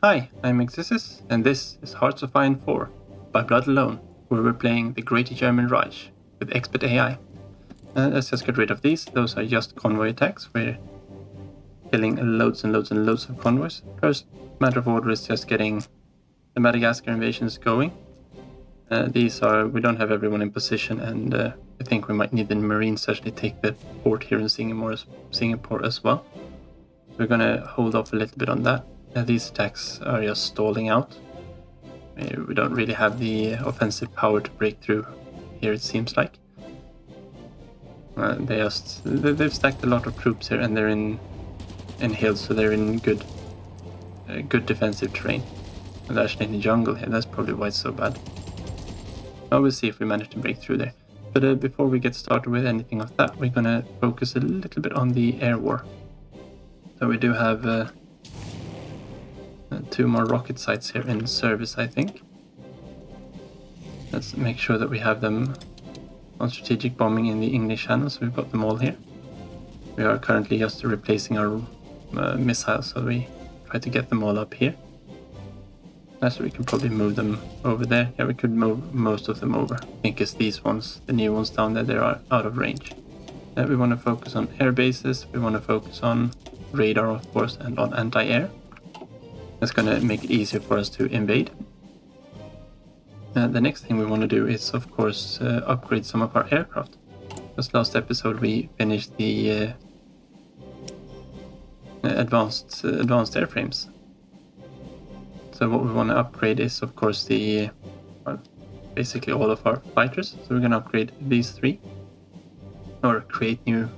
Hi, I'm Exis, and this is Hearts of Iron 4, by Blood Alone, where we're playing the Great German Reich with expert AI. Let's just get rid of these. Those are just convoy attacks. We're killing loads and loads and loads of convoys. First matter of order is just getting the Madagascar invasions going. We don't have everyone in position, and I think we might need the Marines to actually take the port here in Singapore as well. So we're gonna hold off a little bit on that. These attacks are just stalling out. We don't really have the offensive power to break through here, it seems like. They've stacked a lot of troops here, and they're in hills, so they're in good defensive terrain. And they're actually in the jungle here. That's probably why it's so bad. Well, we'll see if we manage to break through there. But before we get started with anything of that, we're gonna focus a little bit on the air war. So we do have 2 more rocket sites here in service, I think. Let's make sure that we have them on strategic bombing in the English Channel, so we've got them all here. We are currently just replacing our missiles, so we try to get them all up here. So we can probably move them over there. Yeah, we could move most of them over. I think it's these ones, the new ones down there, they are out of range. We want to focus on air bases, we want to focus on radar, of course, and on anti-air. That's going to make it easier for us to invade. The next thing we want to do is, of course, upgrade some of our aircraft. Because last episode we finished the advanced airframes. So what we want to upgrade is, of course, basically all of our fighters. So we're going to upgrade these 3, or create new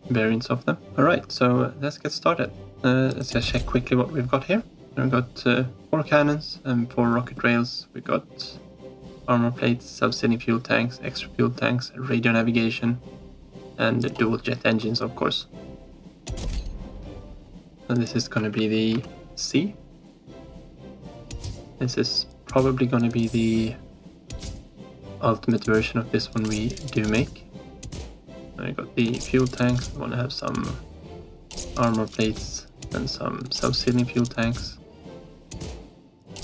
variants of them. Alright, so let's get started. Let's just check quickly what we've got here. We've got 4 cannons and 4 rocket rails. We've got armor plates, subsitting fuel tanks, extra fuel tanks, radio navigation, and dual jet engines, of course. So this is going to be the C. This is probably going to be the ultimate version of this one we do make. I got the fuel tanks. We want to have some armor plates and some self-sealing fuel tanks. We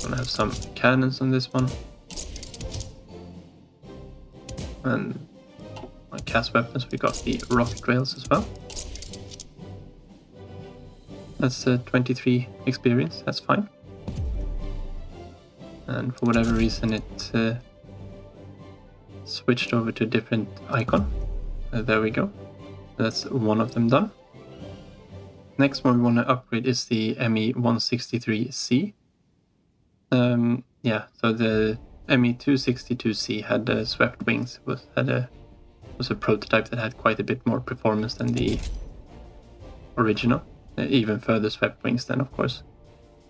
want to have some cannons on this one. And on cast weapons we got the rocket rails as well. That's 23 experience, that's fine. And for whatever reason it switched over to a different icon. There we go. That's one of them done. Next one we want to upgrade is the ME-163C. So the ME-262C had swept wings. Was a prototype that had quite a bit more performance than the original. Even further swept wings then, of course.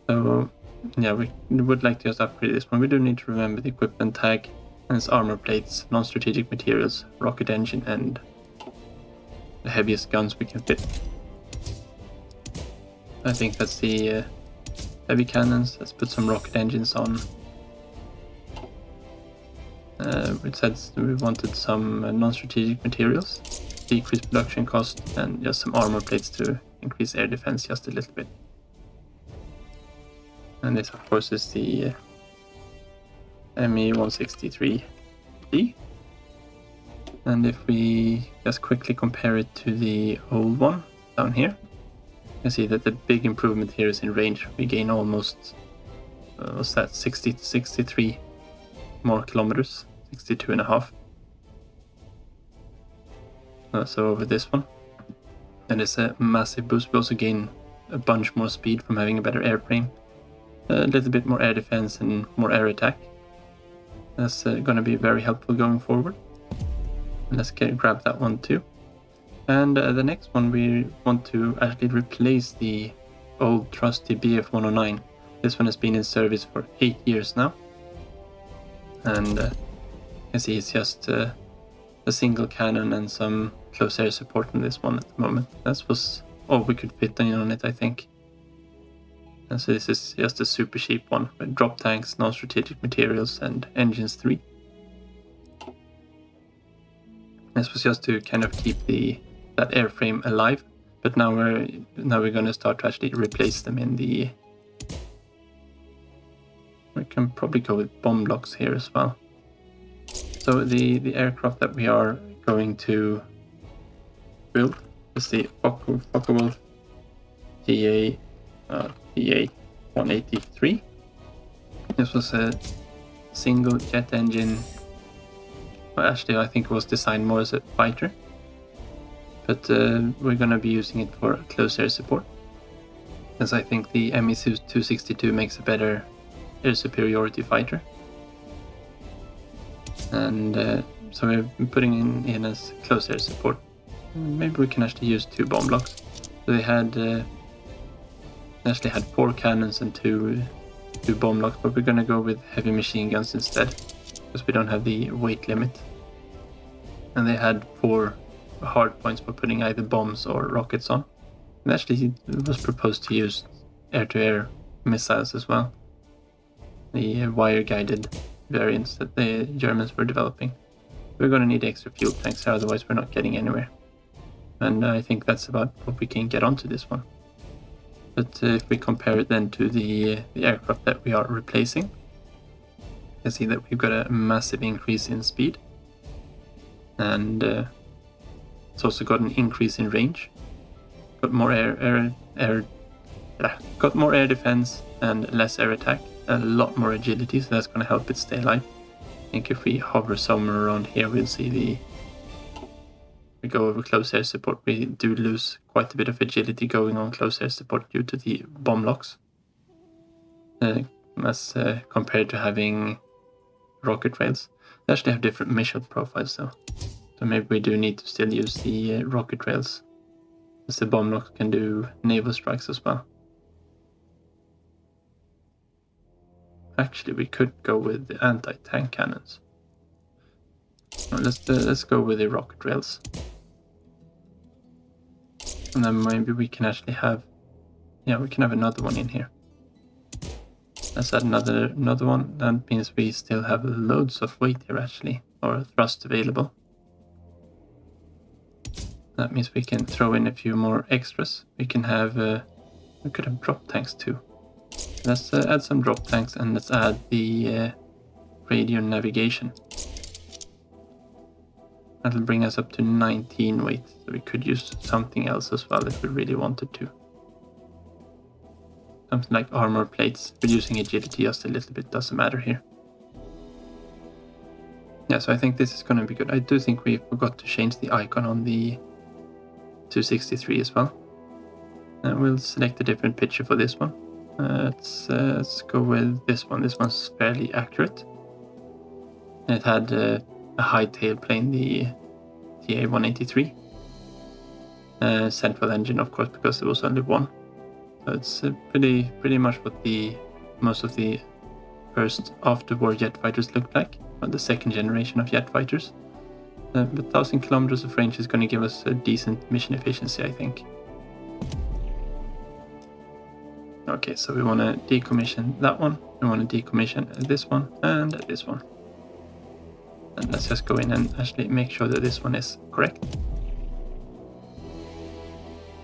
So yeah, we would like to just upgrade this one. We do need to remember the equipment tag, and its armor plates, non-strategic materials, rocket engine, and the heaviest guns we can fit. I think that's the heavy cannons. Let's put some rocket engines on. We said we wanted some non-strategic materials, decrease production cost, and just some armor plates to increase air defense just a little bit. And this, of course, is the ME-163D. And if we just quickly compare it to the old one down here, you can see that the big improvement here is in range. We gain almost, 63 more kilometers, 62.5. So over this one. And it's a massive boost. We also gain a bunch more speed from having a better airframe. A little bit more air defense and more air attack. That's going to be very helpful going forward. And let's grab that one too. And the next one we want to actually replace the old trusty BF-109. This one has been in service for 8 years now. And you can see it's just a single cannon and some close air support on this one at the moment. That was all we could fit on it, I think. And so this is just a super cheap one with drop tanks, non-strategic materials, and engines 3. This was just to kind of keep that airframe alive, but now we're going to start to actually replace them in the we can probably go with bomb blocks here as well. So the aircraft that we are going to build is the Focke-Wulf EAI-183. This was a single jet engine. Well, actually, I think it was designed more as a fighter, but we're going to be using it for close air support, as I think the Me-262 makes a better air superiority fighter. And so we're putting in as close air support. Maybe we can actually use 2 bomb blocks. So they actually had 4 cannons and 2 bomb blocks, but we're going to go with heavy machine guns instead, because we don't have the weight limit. And they had 4 hard points for putting either bombs or rockets on. And actually it was proposed to use air-to-air missiles as well, the wire-guided variants that the Germans were developing. We're going to need extra fuel tanks here, otherwise we're not getting anywhere. And I think that's about what we can get onto this one. But if we compare it then to the aircraft that we are replacing, you can see that we've got a massive increase in speed, and it's also got an increase in range. Got more got more air defense and less air attack, a lot more agility, so that's going to help it stay alive. I think if we hover somewhere around here, we'll see we go over close air support, we do lose quite a bit of agility going on close air support due to the bomb locks, as compared to having rocket rails. They actually have different mission profiles though, so maybe we do need to still use the rocket rails, as the bomb locks can do naval strikes as well. Actually, we could go with the anti-tank cannons. Let's go with the rocket rails. And then maybe we can actually have, we can have another one in here. Let's add another one. That means we still have loads of weight here actually, or thrust available. That means we can throw in a few more extras. We can have, we could have drop tanks too. Let's add some drop tanks, and let's add the radio navigation. That'll bring us up to 19 weight, so we could use something else as well if we really wanted to. Something like armor plates, reducing agility just a little bit, doesn't matter here. Yeah, so I think this is going to be good. I do think we forgot to change the icon on the 263 as well. And we'll select a different picture for this one. Let's go with this one. This one's fairly accurate. It had a high tail plane, the TA-183. Central engine, of course, because there was only one. So it's pretty much what most of the first after-war jet fighters looked like, or the second generation of jet fighters. But 1,000 kilometers of range is going to give us a decent mission efficiency, I think. Okay, so we want to decommission that one. We want to decommission this one and this one. And let's just go in and actually make sure that this one is correct.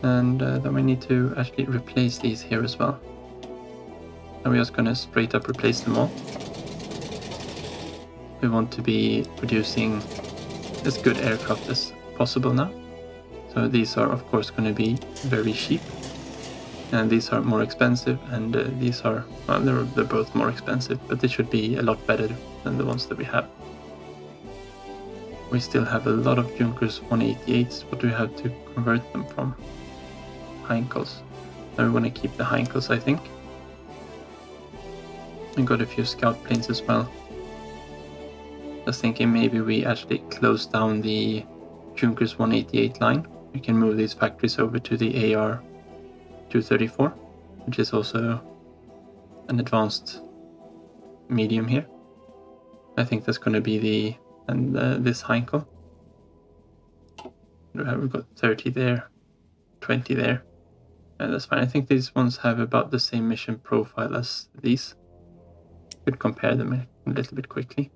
And then we need to actually replace these here as well. And we're just going to straight up replace them all. We want to be producing as good aircraft as possible now. So these are of course going to be very cheap. And these are more expensive, and these are, well, they're both more expensive, but they should be a lot better than the ones that we have. We still have a lot of Junkers 188s. What do we have to convert them from? Heinkels. Now we want to keep the Heinkels, I think. We got a few scout planes as well. Just thinking maybe we actually close down the Junkers 188 line. We can move these factories over to the AR-234, which is also an advanced medium here. I think that's going to be this Heinkel. We've got 30 there, 20 there. That's fine. I think these ones have about the same mission profile as these. Could compare them a little bit quickly.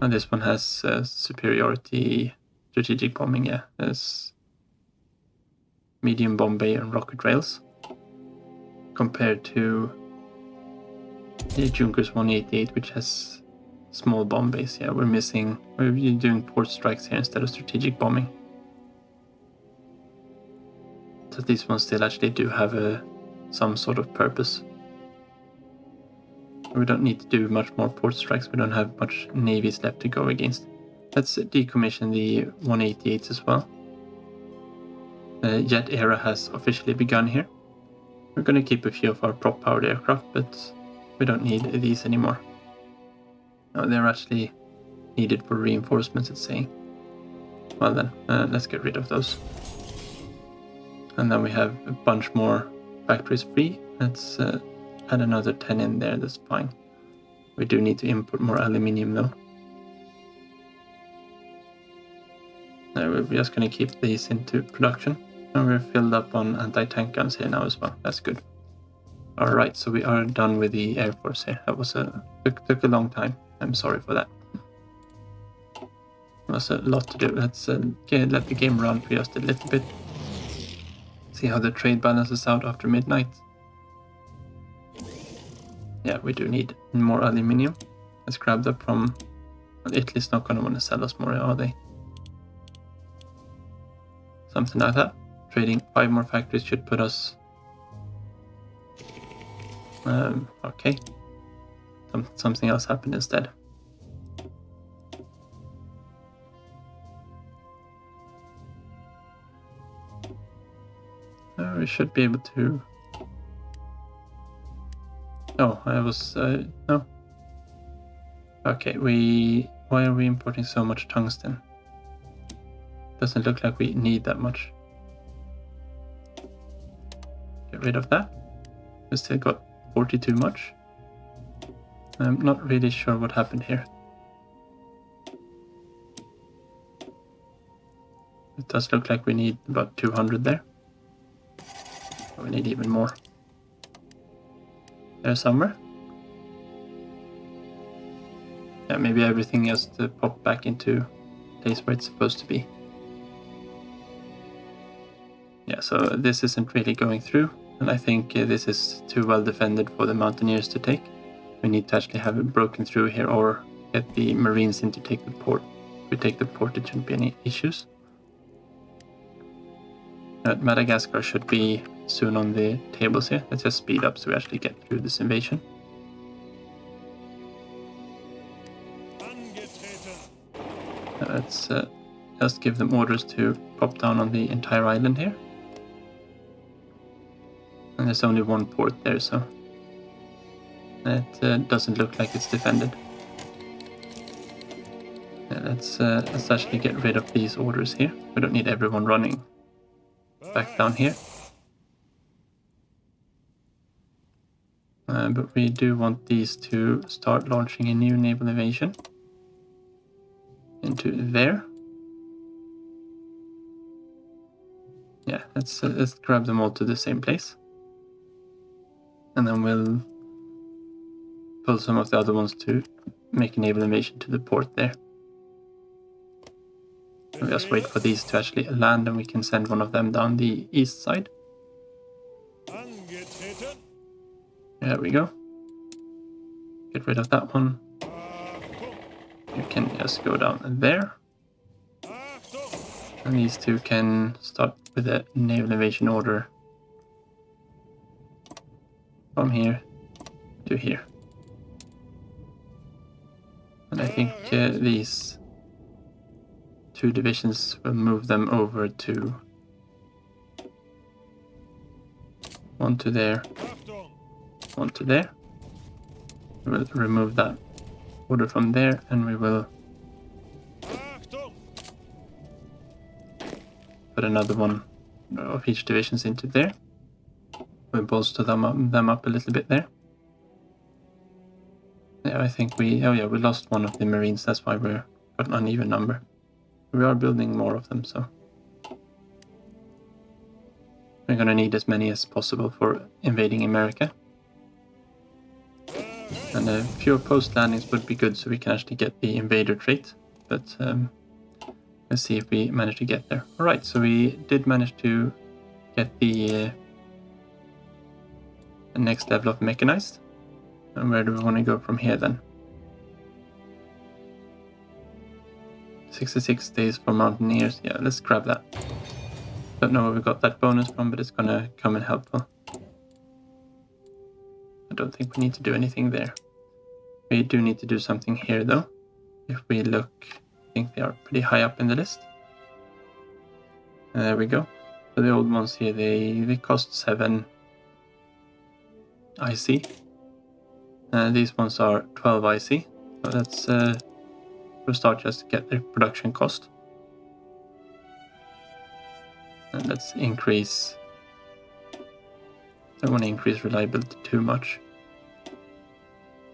And this one has superiority strategic bombing, yeah. There's medium bomb bay and rocket rails compared to the Junkers 188, which has small bomb base. Yeah, we're doing port strikes here instead of strategic bombing. So these ones still actually do have some sort of purpose. We don't need to do much more port strikes. We don't have much navies left to go against. Let's decommission the 188s as well. The jet era has officially begun here. We're going to keep a few of our prop-powered aircraft, but we don't need these anymore. No, they're actually needed for reinforcements, it's saying. Well then, let's get rid of those. And then we have a bunch more factories free. Let's add another 10 in there, that's fine. We do need to import more aluminium though. We're just going to keep these into production. And we're filled up on anti-tank guns here now as well. That's good. Alright, so we are done with the Air Force here. That was took a long time. I'm sorry for that. There was a lot to do. Let's let the game run for just a little bit. See how the trade balances out after midnight. Yeah, we do need more aluminium. Let's grab that from... Well, Italy's not going to want to sell us more, are they? Something like that. Trading 5 more factories should put us... okay. Something else happened instead. We should be able to... Oh, I was... no. Okay, why are we importing so much tungsten? Doesn't look like we need that much. Get rid of that. We still got 40 too much. I'm not really sure what happened here. It does look like we need about 200 there. We need even more. There somewhere. Yeah, maybe everything has to pop back into place where it's supposed to be. Yeah, so this isn't really going through, and I think this is too well defended for the Mountaineers to take. We need to actually have it broken through here or get the Marines in to take the port. If we take the port, it shouldn't be any issues. Madagascar should be soon on the tables here. Let's just speed up so we actually get through this invasion. Let's just give them orders to pop down on the entire island here. And there's only one port there, so it doesn't look like it's defended. Yeah, let's actually get rid of these orders here. We don't need everyone running back down here. But we do want these to start launching a new naval invasion into there. Yeah, let's grab them all to the same place. And then we'll pull some of the other ones to make a naval invasion to the port there. We'll just wait for these to actually land and we can send one of them down the east side. There we go. Get rid of that one. You can just go down there. And these two can start with a naval invasion order from here to here. And I think these two divisions will move them over to one to there, one to there. We'll remove that order from there and we will put another one of each divisions into there. We'll bolster them up a little bit there. Yeah, I think we lost one of the Marines, that's why we're got an uneven number. We are building more of them, so we're gonna need as many as possible for invading America. And a few post landings would be good so we can actually get the invader trait, but let's see if we manage to get there. Alright, so we did manage to get the next level of mechanized. And where do we want to go from here then? 66 days for mountaineers. Yeah, let's grab that. Don't know where we got that bonus from, but it's gonna come in helpful. I don't think we need to do anything there. We do need to do something here though. If we look, I think they are pretty high up in the list. There we go. So the old ones here, they cost 7 IC. These ones are 12 IC. So that's for a start, just to get their production cost. And let's increase. I don't want to increase reliability too much.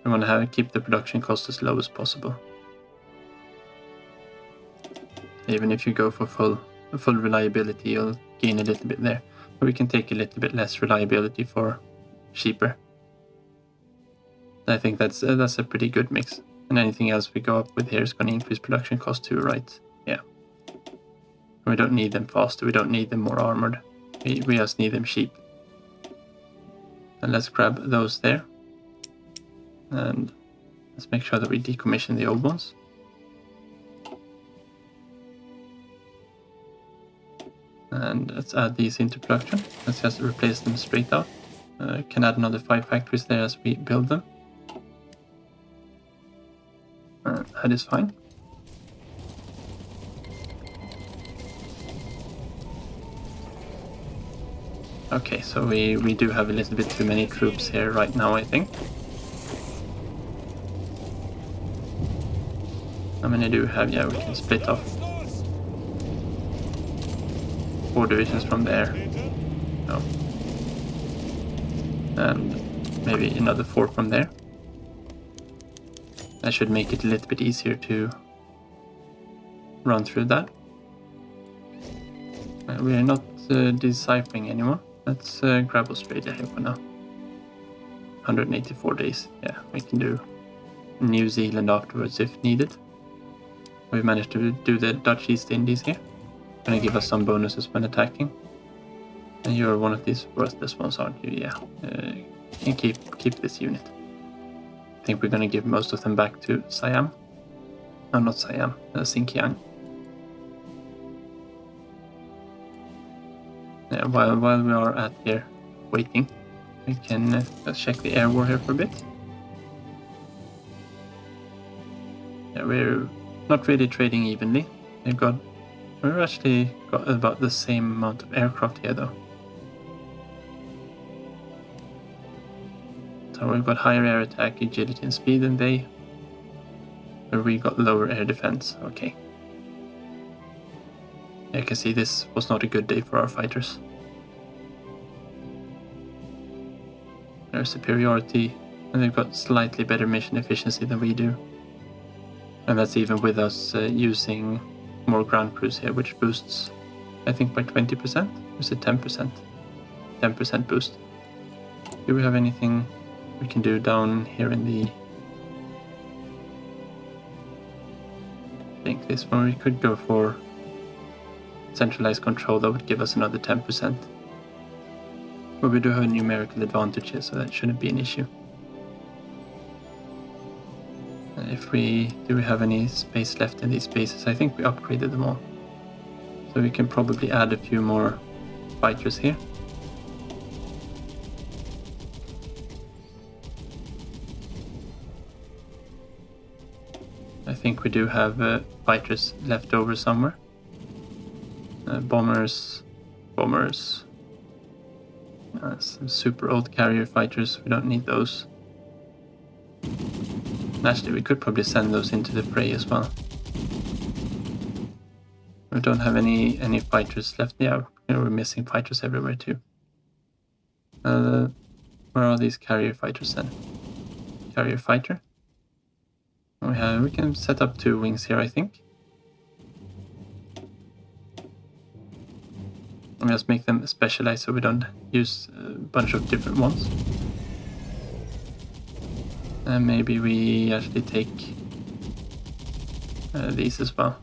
I want to keep the production cost as low as possible. Even if you go for full reliability, you'll gain a little bit there. Or we can take a little bit less reliability for cheaper. I think that's a pretty good mix. And anything else we go up with here is going to increase production cost too, right? Yeah. We don't need them faster. We don't need them more armored. We just need them cheap. And let's grab those there. And let's make sure that we decommission the old ones. And let's add these into production. Let's just replace them straight out. Can add another 5 factories there as we build them. That is fine. Okay, so we do have a little bit too many troops here right now, I think. How many do we have? Yeah, we can split off 4 divisions from there. No. And maybe another 4 from there. That should make it a little bit easier to run through that. We are not deciphering anymore. Let's grab Australia here for now. 184 days. Yeah, we can do New Zealand afterwards if needed. We managed to do the Dutch East Indies here. Gonna give us some bonuses when attacking. And you're one of these worthless ones, aren't you? Yeah. You can keep this unit. I think we're gonna give most of them back to Siam. No, not Siam. Xinjiang. Yeah, while we are at here waiting, we can let's check the air war here for a bit. Yeah, we're not really trading evenly. We've actually got about the same amount of aircraft here though. So we've got higher air attack, agility and speed than they. But we got lower air defense, okay. You can see this was not a good day for our fighters. Their superiority, and they've got slightly better mission efficiency than we do. And that's even with us using more ground crews here, which boosts, I think, by 20%? Or is it 10%? 10% boost. Do we have anything we can do down here in the... I think this one we could go for centralized control. That would give us another 10%. But we do have a numerical advantage here, so that shouldn't be an issue. If do we have any space left in these bases? I think we upgraded them all. So we can probably add a few more fighters here. I think we do have fighters left over somewhere. Bombers. Some super old carrier fighters, we don't need those. Actually, we could probably send those into the fray as well. We don't have any fighters left. Yeah, we're missing fighters everywhere too. Where are these carrier fighters then? Carrier fighter. We can set up 2 wings here, I think. And just make them specialized so we don't use a bunch of different ones. And maybe we actually take these as well.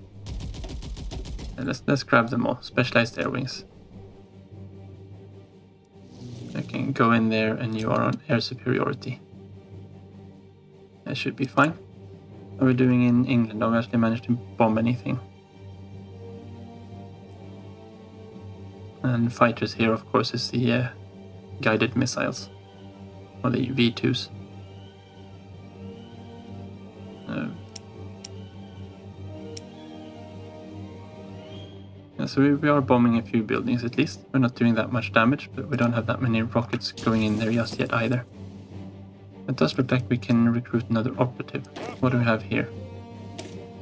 And let's grab them all. Specialized air wings. I can go in there and you are on air superiority. That should be fine. How are we doing in England? Have we actually managed to bomb anything? And fighters here, of course, is the guided missiles, or the V2s. Yeah, so we are bombing a few buildings at least. We're not doing that much damage, but we don't have that many rockets going in there just yet either. It does look like we can recruit another operative. What do we have here?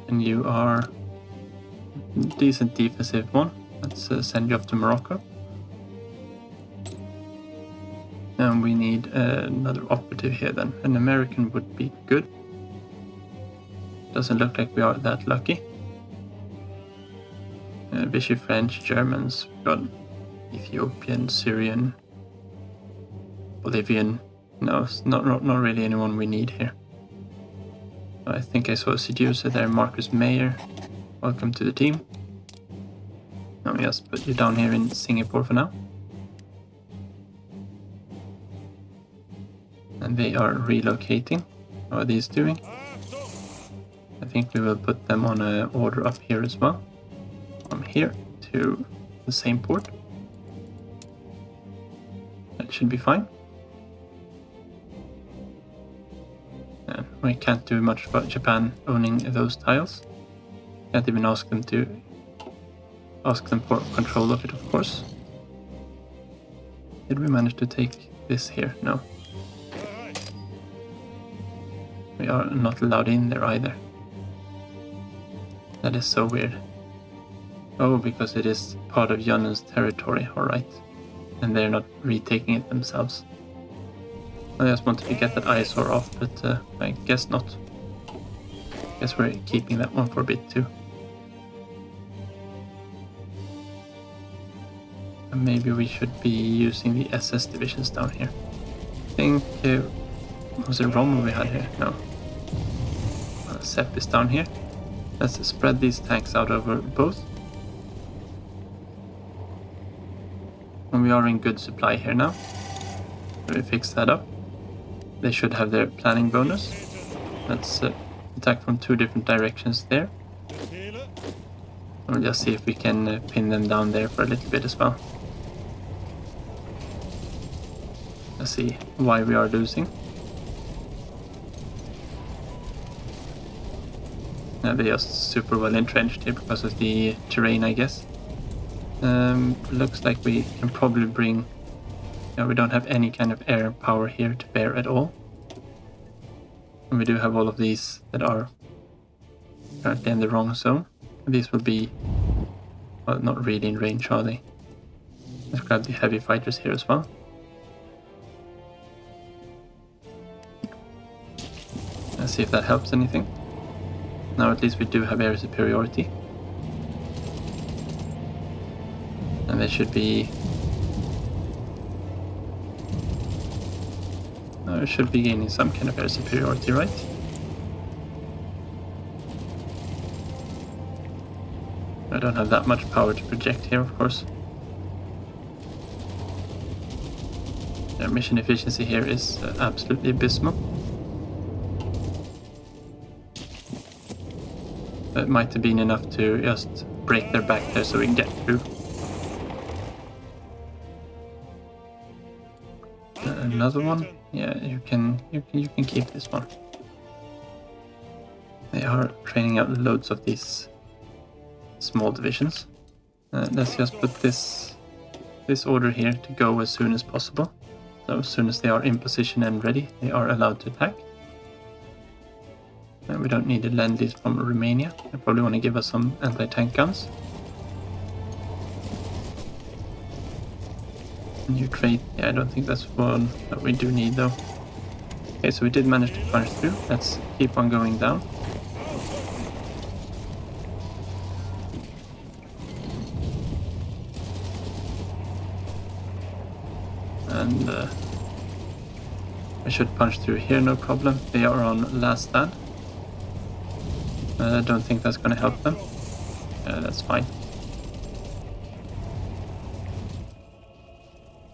And you are a decent defensive one. Let's send you off to Morocco. And we need another operative here then. An American would be good. Doesn't look like we are that lucky. Vichy French, Germans, we've got Ethiopian, Syrian, Bolivian. No, it's not really anyone we need here. I think I saw a seducer there, Marcus Mayer. Welcome to the team. Oh yes, but you're down here in Singapore for now. And they are relocating. How are these doing? I think we will put them on an order up here as well. From here to the same port. That should be fine. We can't do much about Japan owning those tiles. Can't even ask them for control of it, of course. Did we manage to take this here? No. We are not allowed in there either. That is so weird. Oh, because it is part of Yunan's territory, alright. And they're not retaking it themselves. I just wanted to get that eyesore off, but I guess not. Guess we're keeping that one for a bit too. And maybe we should be using the SS divisions down here. I think, was it Rommel we had here? No. Sepp is down here. Let's spread these tanks out over both. And we are in good supply here now. We fix that up. They should have their planning bonus. Let's attack from two different directions there. We'll just see if we can pin them down there for a little bit as well. Let's see why we are losing. They're just super well entrenched here because of the terrain, I guess. Looks like we can probably bring... we don't have any kind of air power here to bear at all. And we do have all of these that are currently in the wrong zone. These will be... well, not really in range, are they? Let's grab the heavy fighters here as well. Let's see if that helps anything. Now at least we do have air superiority. And they should be... we should be gaining some kind of air superiority, right? I don't have that much power to project here, of course. Their mission efficiency here is absolutely abysmal. That might have been enough to just break their back there so we can get through. Another one? Yeah, you can keep this one. They are training out loads of these small divisions. Let's just put this order here to go as soon as possible. So as soon as they are in position and ready, they are allowed to attack. And we don't need a lend-lease from Romania. They probably want to give us some anti-tank guns. New trade, yeah, I don't think that's one that we do need though. Okay, so we did manage to punch through. Let's keep on going down. And I should punch through here, no problem. They are on last stand. I don't think that's going to help them. That's fine.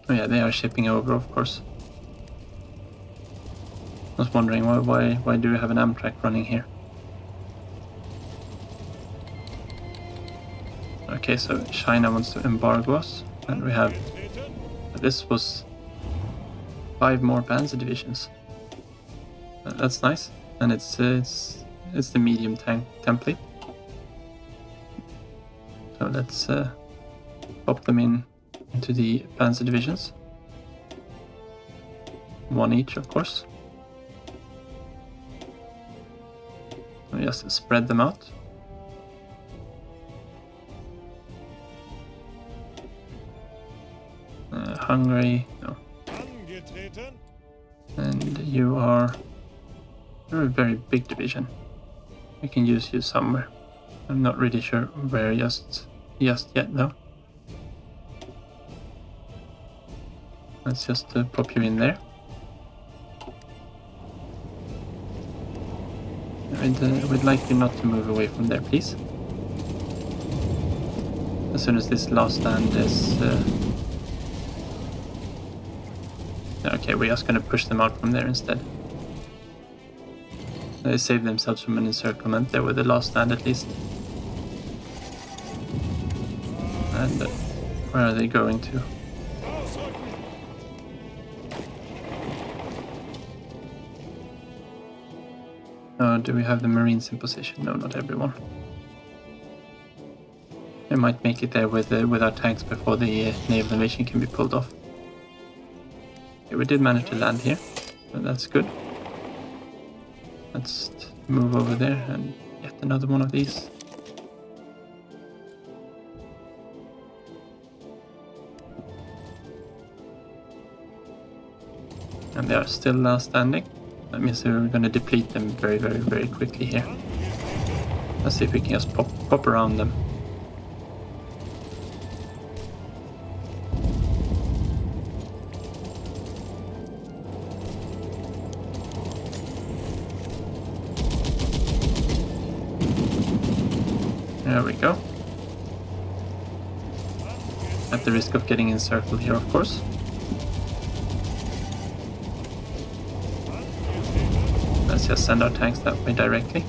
Oh yeah, they are shipping over, of course. was wondering why do we have an Amtrak running here? Okay, so China wants to embargo us, and we have... This was 5 more panzer divisions. That's nice, and it's the medium tank template. So let's pop them into the panzer divisions. 1 each, of course. We just spread them out. Hungary, no. And you're a very big division. We can use you somewhere. I'm not really sure where just yet though. Let's just pop you in there. We'd like you not to move away from there, please. As soon as this last stand is... Okay, we're just going to push them out from there instead. They saved themselves from an encirclement there with the last stand at least. And where are they going to? Do we have the Marines in position? No, not everyone. We might make it there with our tanks before the naval invasion can be pulled off. Okay, we did manage to land here, so that's good. Let's move over there and get another one of these. And they are still standing. That means we're going to deplete them very, very, very quickly here. Let's see if we can just pop around them. There we go. At the risk of getting encircled here, of course. Let's just send our tanks that way directly.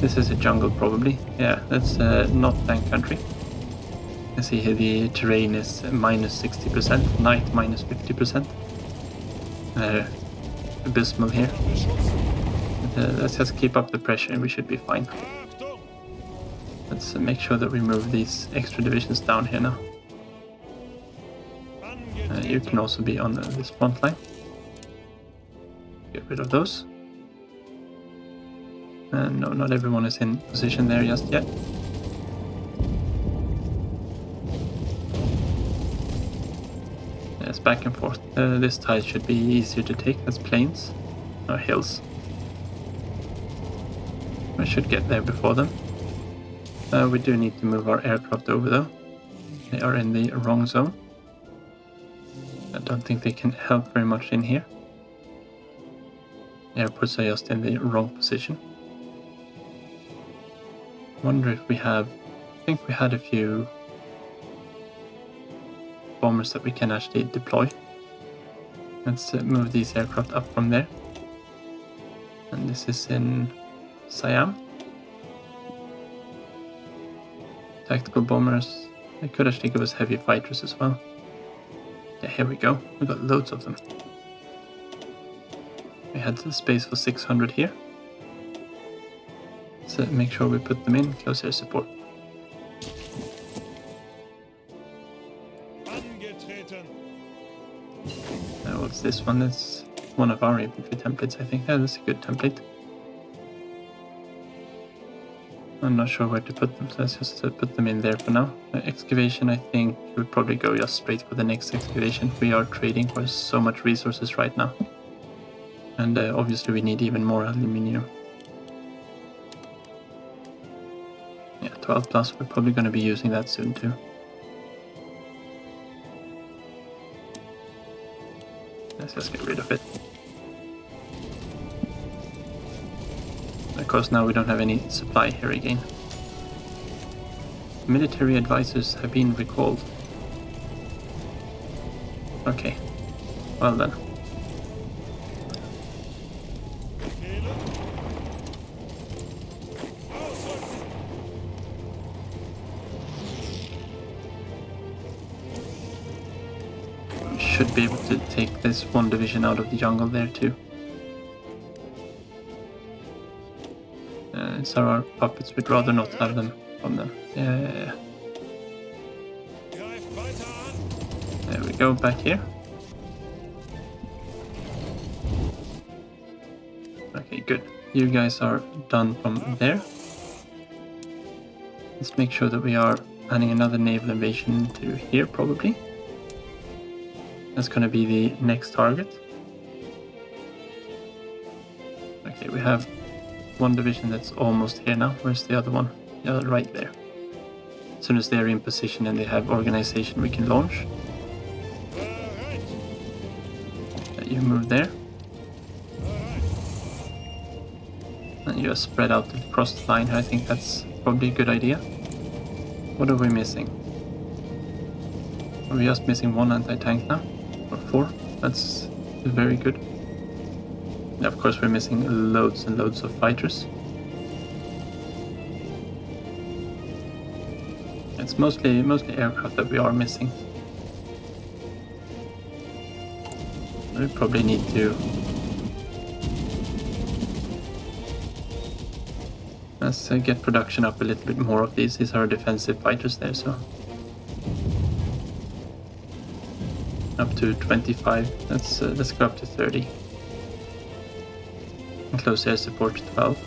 This is a jungle probably. Yeah, that's not tank country. You see here the terrain is minus 60%, night minus 50%. Abysmal here. But, let's just keep up the pressure and we should be fine. Let's make sure that we move these extra divisions down here now. You can also be on this front line. Get rid of those. No, not everyone is in position there just yet. Yes, back and forth. This tile should be easier to take. That's plains or hills. We should get there before them. We do need to move our aircraft over though. They are in the wrong zone. I don't think they can help very much in here. Airports are just in the wrong position. Wonder if we have... I think we had a few bombers that we can actually deploy. Let's move these aircraft up from there. And this is in Siam. Tactical bombers. They could actually give us heavy fighters as well. Yeah, here we go. We got loads of them. We had the space for 600 here. So make sure we put them in close air support. What's this one? That's one of our infantry templates, I think. Yeah, that's a good template. I'm not sure where to put them, so let's just put them in there for now. Excavation, I think we'll probably go just straight for the next excavation. We are trading for so much resources right now. And obviously we need even more aluminium. Yeah, 12 plus, we're probably going to be using that soon too. Let's just get rid of it. Of course, now we don't have any supply here again. Military advisors have been recalled. Okay, well then. should be able to take this one division out of the jungle there too. So our puppets would rather not have them from them. Yeah. There we go, back here. Okay, good. You guys are done from there. Let's make sure that we are adding another naval invasion to here, probably. That's going to be the next target. Okay, we have one division that's almost here now. Where's the other one? Yeah, right there. As soon as they're in position and they have organization, we can launch. You move there. And you just spread out across the line. I think that's probably a good idea. What are we missing? Are we just missing one anti-tank now? Or 4? That's very good. Yeah, of course we're missing loads and loads of fighters. It's mostly aircraft that we are missing. We probably need to let's get production up a little bit more of these. These are defensive fighters there, so up to 25. Let's go up to 30. And close air support 12.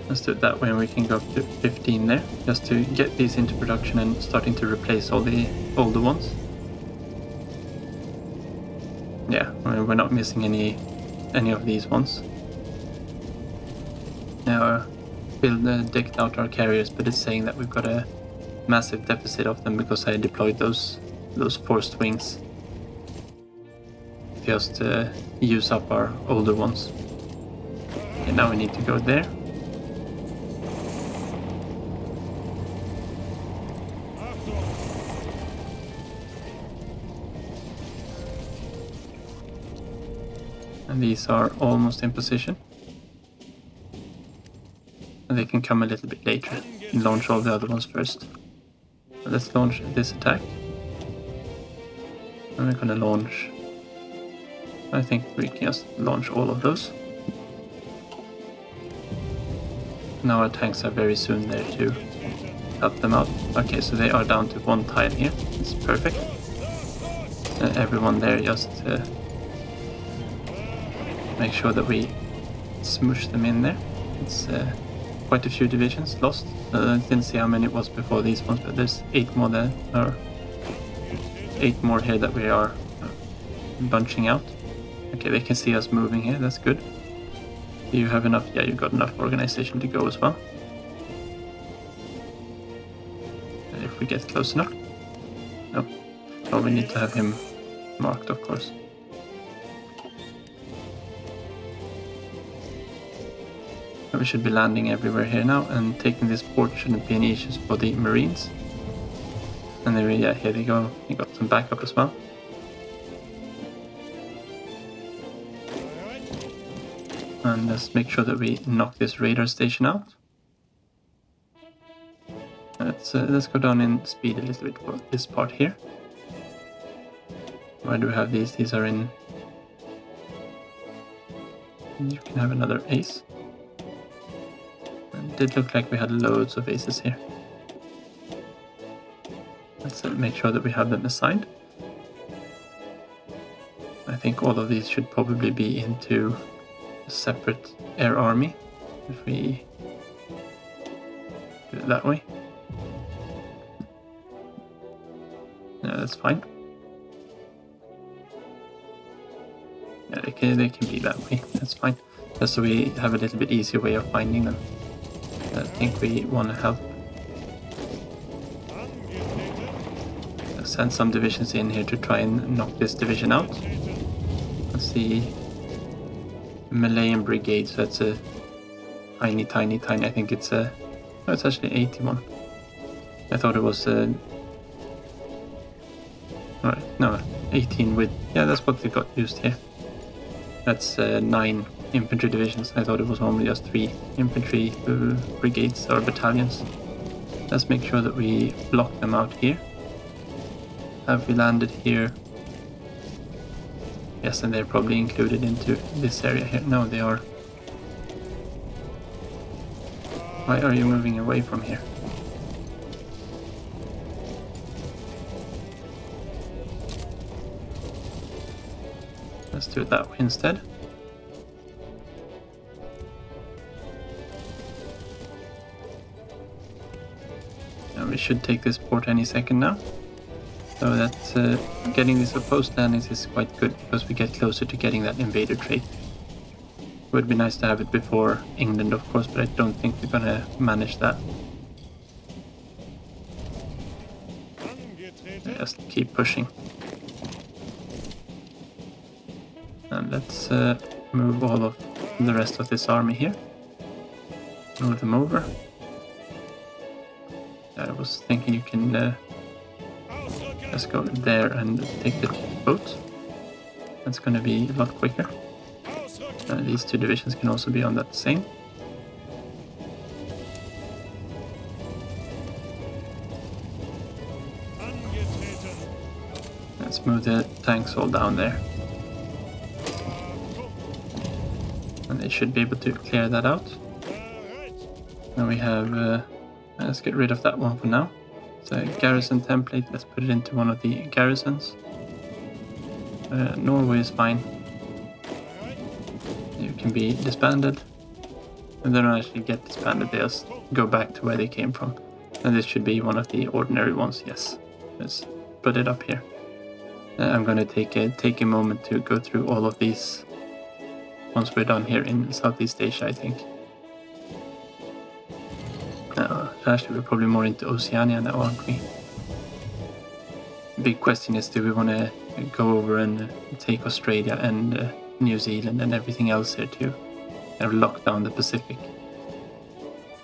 Let's do it that way, and we can go up to 15 there, just to get these into production and starting to replace all the older ones. Yeah, I mean, we're not missing any of these ones. Now, decked out our carriers, but it's saying that we've got a massive deficit of them because I deployed those forced wings. Just to use up our older ones. Okay, now we need to go there. And these are almost in position. And they can come a little bit later and launch all the other ones first. So let's launch this attack. And we're gonna launch... I think we can just launch all of those. Now our tanks are very soon there to help them out. Okay, so they are down to 1 tile here. It's perfect. Everyone there just make sure that we smoosh them in there. It's quite a few divisions lost. I didn't see how many it was before these ones, but there's 8 more there, or 8 more here that we are bunching out. Okay, they can see us moving here, that's good. Do you have enough? Yeah, you've got enough organization to go as well. And if we get close enough. No. Oh, we need to have him marked, of course. We should be landing everywhere here now, and taking this port shouldn't be any issues for the Marines. And there, yeah, here they go. You got some backup as well. And let's make sure that we knock this radar station out. Let's go down in speed a little bit for this part here. Where do we have these? These are in... You can have another ace. It did look like we had loads of aces here. Let's make sure that we have them assigned. I think all of these should probably be into a separate air army if we do it that way. Yeah, that's fine. Yeah, they can be that way. That's fine. Just so we have a little bit easier way of finding them. I think we want to help. Send some divisions in here to try and knock this division out. Let's see. Malayan brigade, so that's a tiny. I think it's a... No, it's actually 81. I thought it was a... Alright, no, 18 with... Yeah, that's what we got used here. That's 9 infantry divisions. I thought it was only just 3 infantry brigades or battalions. Let's make sure that we block them out here. Have we landed here? Yes, and they're probably included into this area here. No, they are. Why are you moving away from here? Let's do it that way instead. And we should take this port any second now. So that's getting these opposed landings is quite good because we get closer to getting that invader trait. It would be nice to have it before England, of course, but I don't think we're gonna manage that. Just keep pushing. And let's move all of the rest of this army here. Move them over. I was thinking you can just go there and take the boat. That's going to be a lot quicker. These two divisions can also be on that same. Let's move the tanks all down there. And they should be able to clear that out. Now we have... let's get rid of that one for now. It's a garrison template. Let's put it into one of the garrisons. Norway is fine. You can be disbanded. And they don't actually get disbanded, they just go back to where they came from. And this should be one of the ordinary ones, yes. Let's put it up here. I'm going to take a moment to go through all of these once we're done here in Southeast Asia, I think. Actually, we're probably more into Oceania now, aren't we? The big question is, do we want to go over and take Australia and New Zealand and everything else here too? And lock down the Pacific?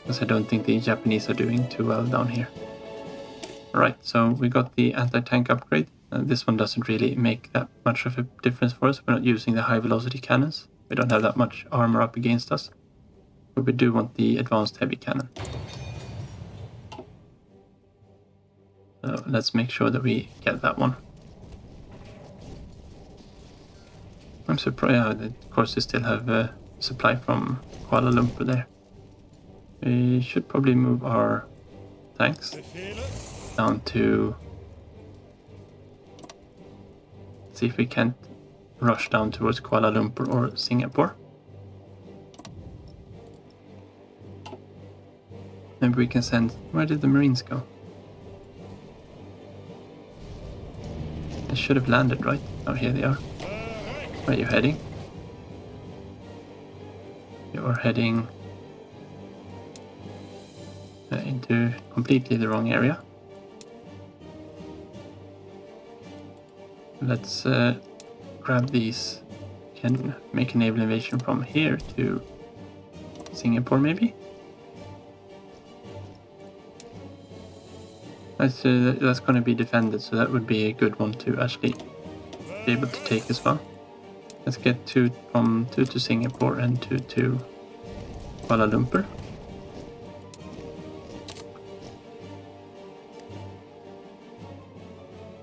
Because I don't think the Japanese are doing too well down here. Alright, so we got the anti-tank upgrade. This one doesn't really make that much of a difference for us. We're not using the high-velocity cannons. We don't have that much armor up against us. But we do want the advanced heavy cannon. So let's make sure that we get that one. I'm surprised, of course, we still have supply from Kuala Lumpur there. We should probably move our tanks down to... see if we can't rush down towards Kuala Lumpur or Singapore. Maybe we can send... where did the Marines go? They should have landed, right? Oh, here they are. Where are you heading? You are heading into completely the wrong area. Let's grab these. Can make a naval invasion from here to Singapore, maybe? That's going to be defended, so that would be a good one to actually be able to take as well. Let's get two to Singapore and two to Kuala Lumpur.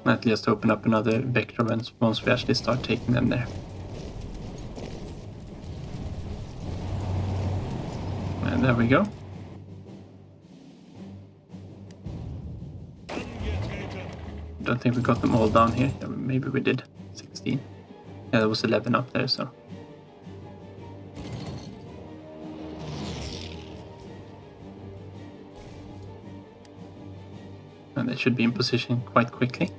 Might just open up another vector once we actually start taking them there. And there we go. Don't think we got them all down here. Yeah, maybe we did. 16. Yeah, there was 11 up there, so. And they should be in position quite quickly.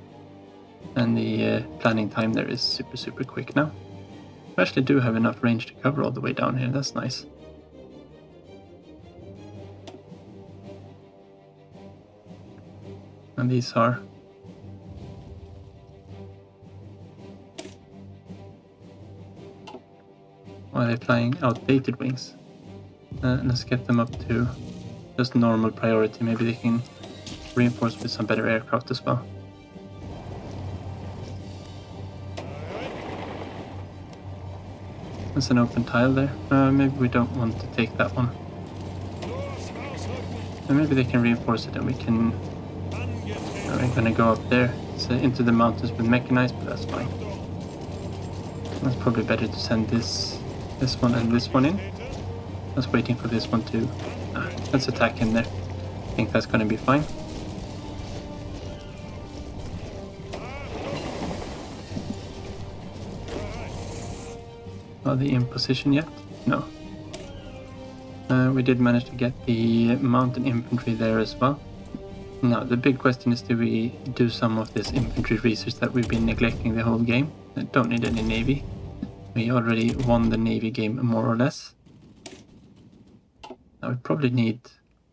And the planning time there is super quick now. We actually do have enough range to cover all the way down here. That's nice. And these are... Why are they flying outdated wings? Let's get them up to just normal priority. Maybe they can reinforce with some better aircraft as well. There's an open tile there. Maybe we don't want to take that one. And maybe they can reinforce it and we can... We're gonna go up there. It's into the mountains with mechanized, but that's fine. It's probably better to send this one and this one in. I was waiting for this one to... let's attack in there. I think that's gonna be fine. Are they in position yet? No. We did manage to get the mountain infantry there as well. Now, the big question is, do we do some of this infantry research that we've been neglecting the whole game? I don't need any navy. We already won the navy game more or less. Now we probably need...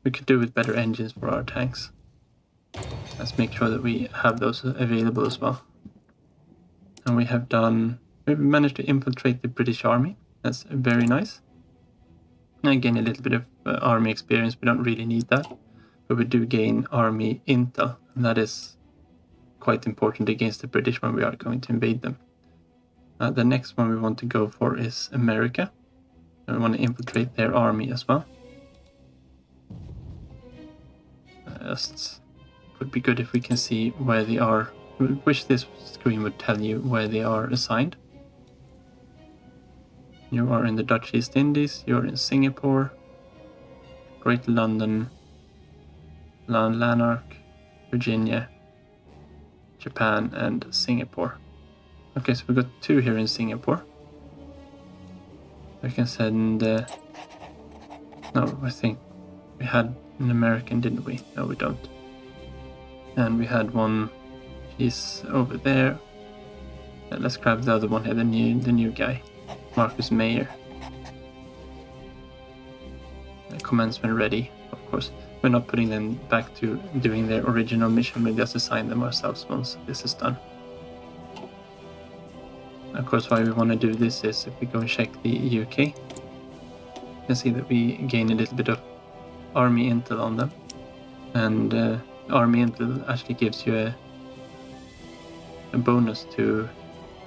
We could do with better engines for our tanks. Let's make sure that we have those available as well. And we have done... We've managed to infiltrate the British army. That's very nice. And gain a little bit of army experience. We don't really need that. But we do gain army intel. And that is quite important against the British when we are going to invade them. The next one we want to go for is America. And we want to infiltrate their army as well. Just would be good if we can see where they are. I wish this screen would tell you where they are assigned. You are in the Dutch East Indies, you're in Singapore, Great London, Lanark, Virginia, Japan, and Singapore. Okay, so we've got 2 here in Singapore. We can send... no, I think we had an American, didn't we? No, we don't. And we had one, he's over there. Let's grab the other one here, the new guy. Marcus Mayer. Commands when ready, of course. We're not putting them back to doing their original mission, we just assign them ourselves once this is done. Of course, why we want to do this is if we go and check the UK, you can see that we gain a little bit of army intel on them. And army intel actually gives you a bonus to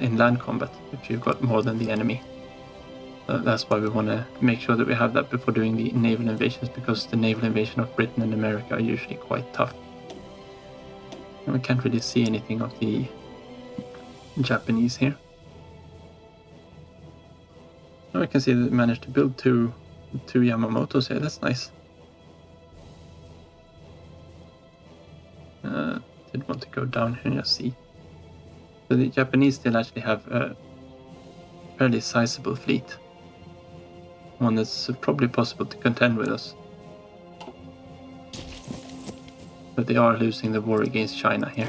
in land combat if you've got more than the enemy. That's why we want to make sure that we have that before doing the naval invasions, because the naval invasion of Britain and America are usually quite tough. And we can't really see anything of the Japanese here. I can see that we managed to build two Yamamotos here, that's nice. Did want to go down here and just see. So the Japanese still actually have a fairly sizable fleet. One that's probably possible to contend with us. But they are losing the war against China here.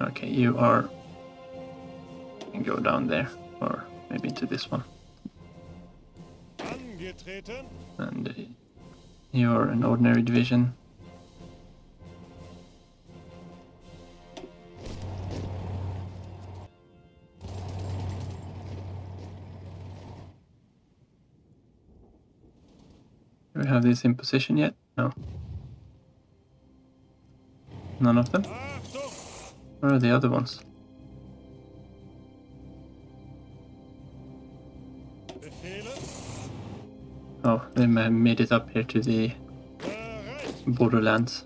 Okay, you are... You can go down there, or maybe into this one. And you're an ordinary division. Do we have this in position yet? No. None of them? Where are the other ones? Oh, they made it up here to the borderlands.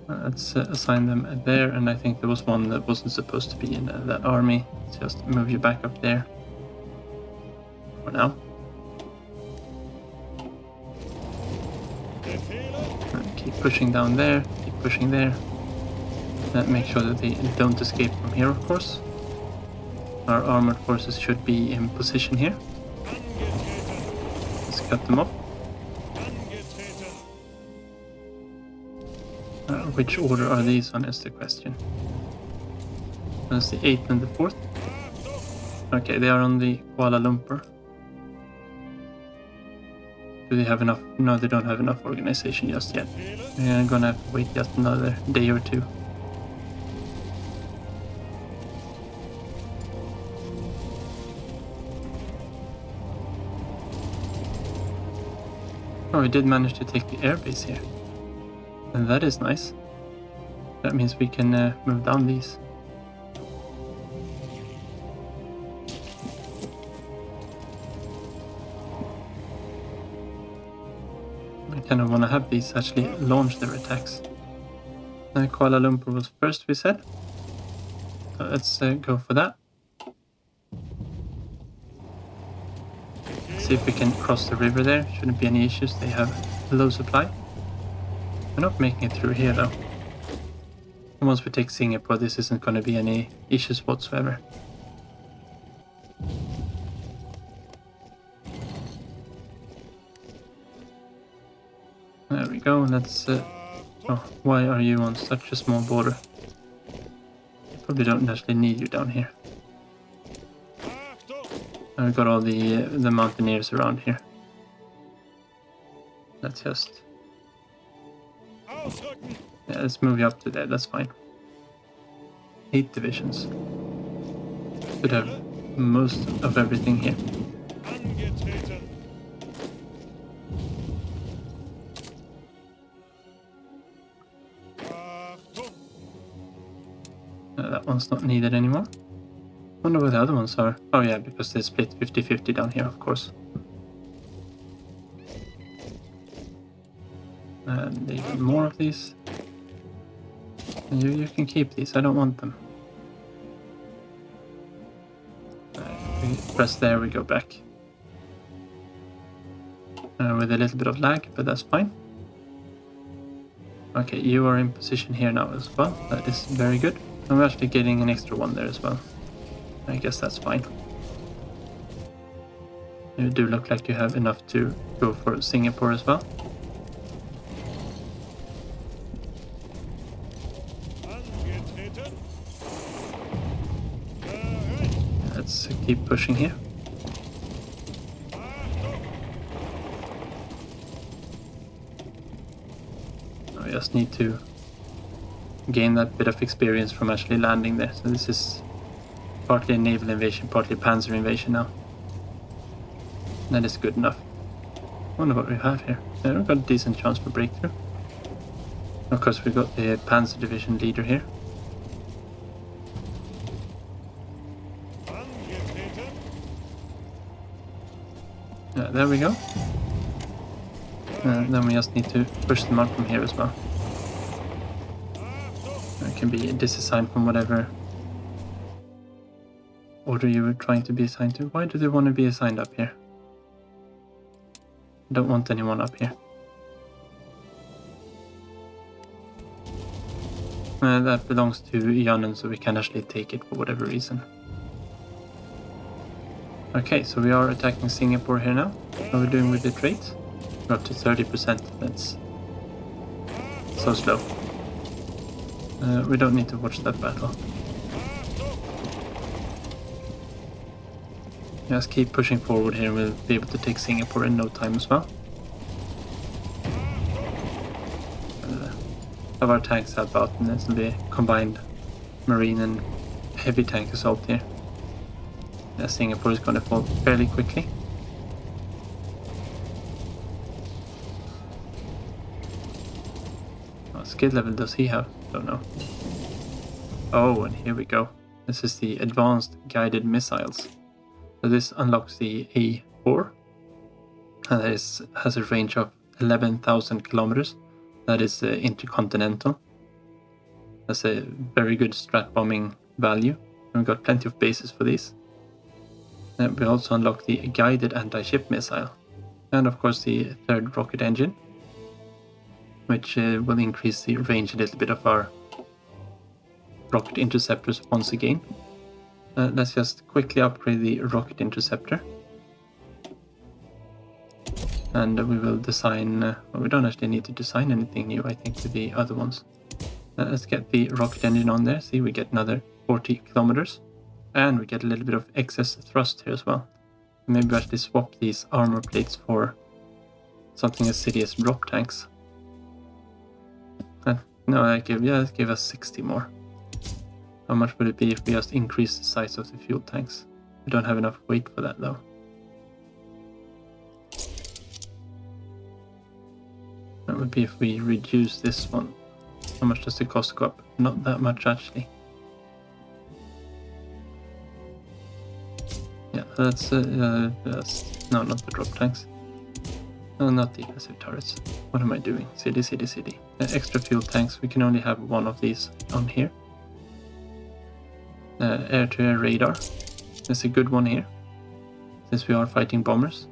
Let's assign them there, and I think there was one that wasn't supposed to be in that army. Let's just move you back up there. For now. And keep pushing down there, keep pushing there. Make sure that they don't escape from here, of course. Our armored forces should be in position here. Let's cut them off. Which order are these on is the question. That's the 8th and the 4th. Okay, they are on the Kuala Lumpur. Do they have enough? No, they don't have enough organization just yet. We're gonna have to wait just another day or two. Oh, we did manage to take the airbase here. And that is nice. That means we can move down these. kind of want to have these actually launch their attacks. Kuala Lumpur was first, we said. So let's go for that. See if we can cross the river there. Shouldn't be any issues. They have low supply. We're not making it through here though. And once we take Singapore, this isn't going to be any issues whatsoever. There we go. Let's... oh, why are you on such a small border? I probably don't actually need you down here. I've got all the mountaineers around here. Let's just... yeah, let's move you up to there, that's fine. 8 divisions. Should have most of everything here. That one's not needed anymore. Wonder where the other ones are. Oh yeah, because they split 50-50 down here, of course. And even more of these. And you can keep these, I don't want them. We press there, we go back. With a little bit of lag, but that's fine. Okay, you are in position here now as well. That is very good. And we're actually getting an extra one there as well. I guess that's fine. You do look like you have enough to go for Singapore as well. Let's keep pushing here. I just need to gain that bit of experience from actually landing there. So this is partly a naval invasion, partly a panzer invasion now. That is good enough. Wonder what we have here. Yeah, we've got a decent chance for breakthrough. Of course, we've got the Panzer Division leader here. There we go. Then we just need to push them out from here as well. It can be disassigned from whatever order you were trying to be assigned to. Why do they want to be assigned up here? I don't want anyone up here. That belongs to Yannen, so we can actually take it for whatever reason. Okay, so we are attacking Singapore here now. How are we doing with the trades? We're up to 30%. That's so slow. We don't need to watch that battle. Just keep pushing forward here and we'll be able to take Singapore in no time as well. Have our tanks help out, and this will be a combined marine and heavy tank assault here. Yeah, Singapore is going to fall fairly quickly. What skill level does he have? Don't know. Oh, and here we go. This is the advanced guided missiles. So this unlocks the E4, and that has a range of 11,000 kilometers. That is intercontinental. That's a very good strat bombing value. And we've got plenty of bases for these. And we also unlock the guided anti-ship missile. And of course the third rocket engine, which will increase the range a little bit of our rocket interceptors once again. Let's just quickly upgrade the rocket interceptor. And we will design, well, we don't actually need to design anything new, I think, with the other ones. Let's get the rocket engine on there. See, we get another 40 kilometers. And we get a little bit of excess thrust here as well. Maybe we actually swap these armor plates for something as silly as drop tanks. No, let's give us 60 more. How much would it be if we just increase the size of the fuel tanks? We don't have enough weight for that though. That would be if we reduce this one. How much does the cost go up? Not that much actually. Yeah, that's no, not the drop tanks. No, not defensive turrets. What am I doing? City, city, city. Extra fuel tanks. We can only have one of these on here. Air-to-air radar. There's a good one here. Since we are fighting bombers.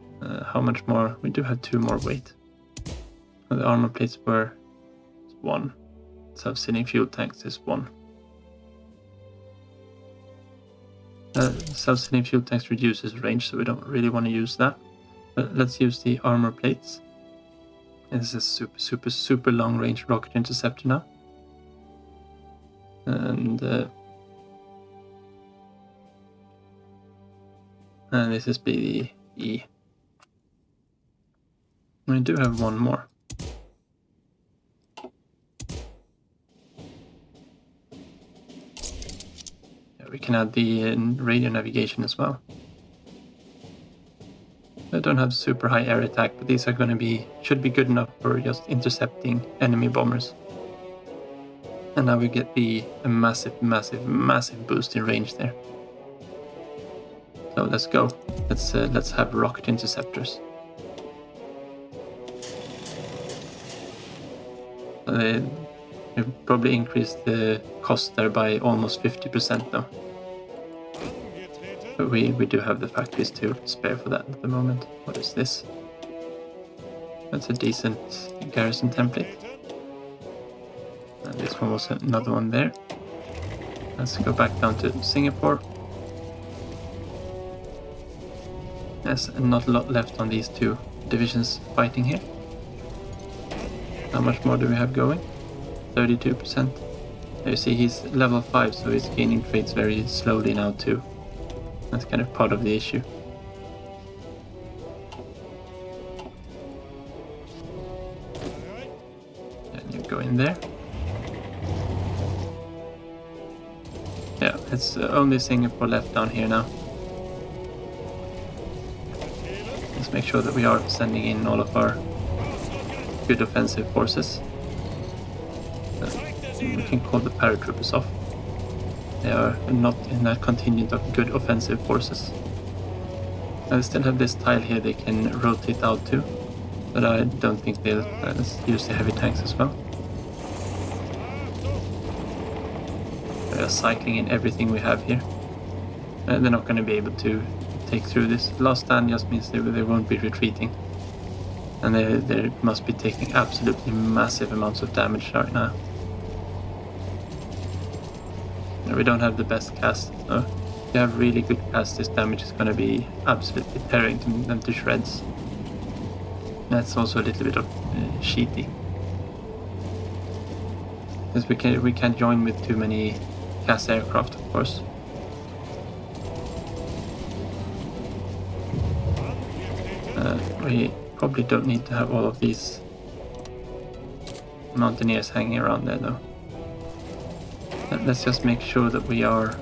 How much more? We do have 2 more weight. The armor plates were 1. Self-sitting fuel tanks is 1. Self-sitting fuel tanks reduces range, so we don't really want to use that. But let's use the armor plates. And this is a super long range rocket interceptor now. And this is BBA. We do have 1 more. Yeah, we can add the radio navigation as well. I don't have super high air attack, but these are going to should be good enough for just intercepting enemy bombers. And now we get a massive boost in range there. So let's go. Let's have rocket interceptors. They probably increased the cost there by almost 50% though. But we do have the factories to spare for that at the moment. What is this? That's a decent garrison template. And this one was another one there. Let's go back down to Singapore. There's not a lot left on these 2 divisions fighting here. How much more do we have going? 32%. You see he's level 5, so he's gaining traits very slowly now too. That's kind of part of the issue. And you go in there. Yeah, it's only Singapore left down here now. Let's make sure that we are sending in all of our good offensive forces. We can call the paratroopers off. They are not in that contingent of good offensive forces. I still have this tile here they can rotate out to, but I don't think they'll use the heavy tanks as well. They are cycling in everything we have here. They're not going to be able to take through this. Last stand just means they won't be retreating. And they must be taking absolutely massive amounts of damage right now. We don't have the best cast. So if you have really good cast, this damage is going to be absolutely tearing them to shreds. That's also a little bit of sheety. Because we can't join with too many cast aircraft, of course. We probably don't need to have all of these mountaineers hanging around there though. Let's just make sure that we are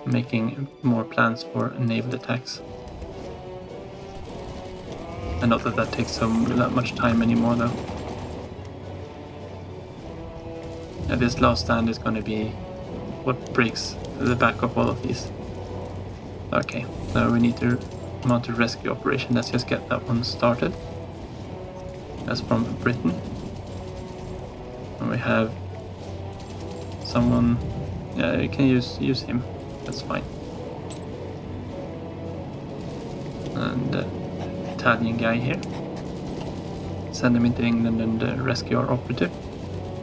making more plans for naval attacks. And not that that takes that much time anymore though. Yeah, this last stand is going to be what breaks the back of all of these. Okay, now we need to mount a rescue operation. Let's just get that one started. That's from Britain. And we have someone. Yeah, you can use him. That's fine. And Italian guy here. Send him into England and rescue our operative.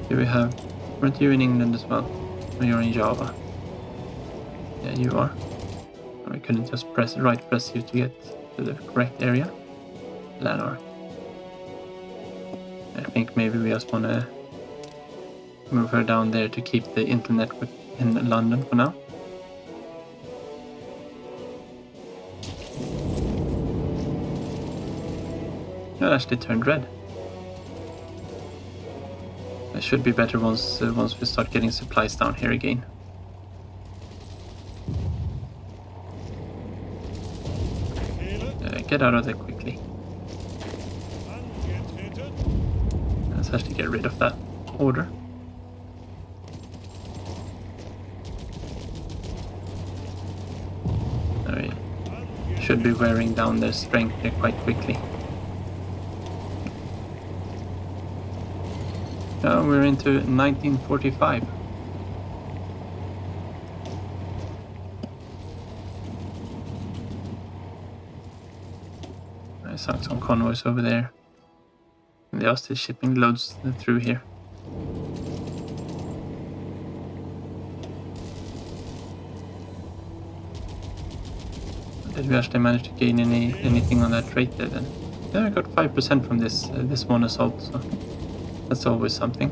Here we have. Weren't you in England as well? Or you're in Java? Yeah, you are. We couldn't just press you to get to the correct area. Lanark. I think maybe we just want to move her down there to keep the internet in London for now. It actually turned red. It should be better once we start getting supplies down here again. Get out of there quickly. Let's actually get rid of that order. We should be wearing down their strength here quite quickly. Now we're into 1945. I saw some convoys over there. They are still shipping loads through here. Did we actually manage to gain anything on that trait there then? Yeah, I got 5% from this one assault, so that's always something.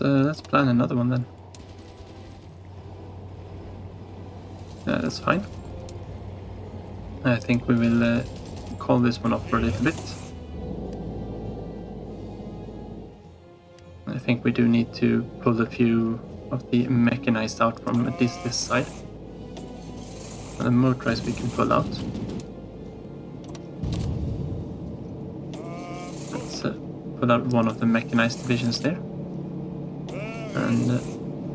Let's plan another one then. Yeah, that's fine. I think we will call this one off for a little bit. I think we do need to pull a few of the mechanized out from at least this side. And the motorized we can pull out. Let's pull out one of the mechanized divisions there. And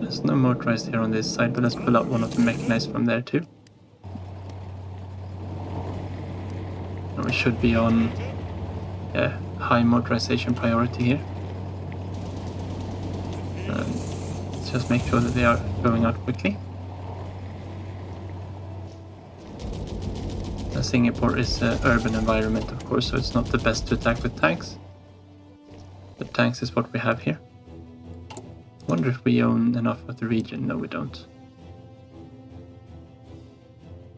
there's no motorized here on this side, but let's pull out one of the mechanized from there too. And we should be on high motorization priority here. Let's just make sure that they are going out quickly. Singapore is an urban environment, of course, so it's not the best to attack with tanks. But tanks is what we have here. Wonder if we own enough of the region. No, we don't.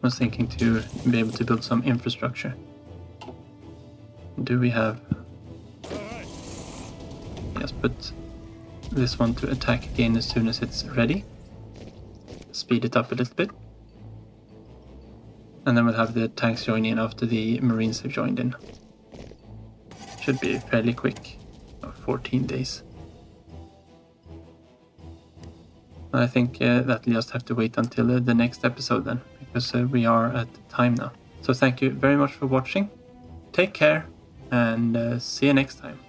I was thinking to be able to build some infrastructure. Do we have... Yes, but this one to attack again as soon as it's ready. Speed it up a little bit. And then we'll have the tanks join in after the Marines have joined in. Should be fairly quick. 14 days. I think that'll just have to wait until the next episode then, because we are at time now. So thank you very much for watching. Take care and see you next time.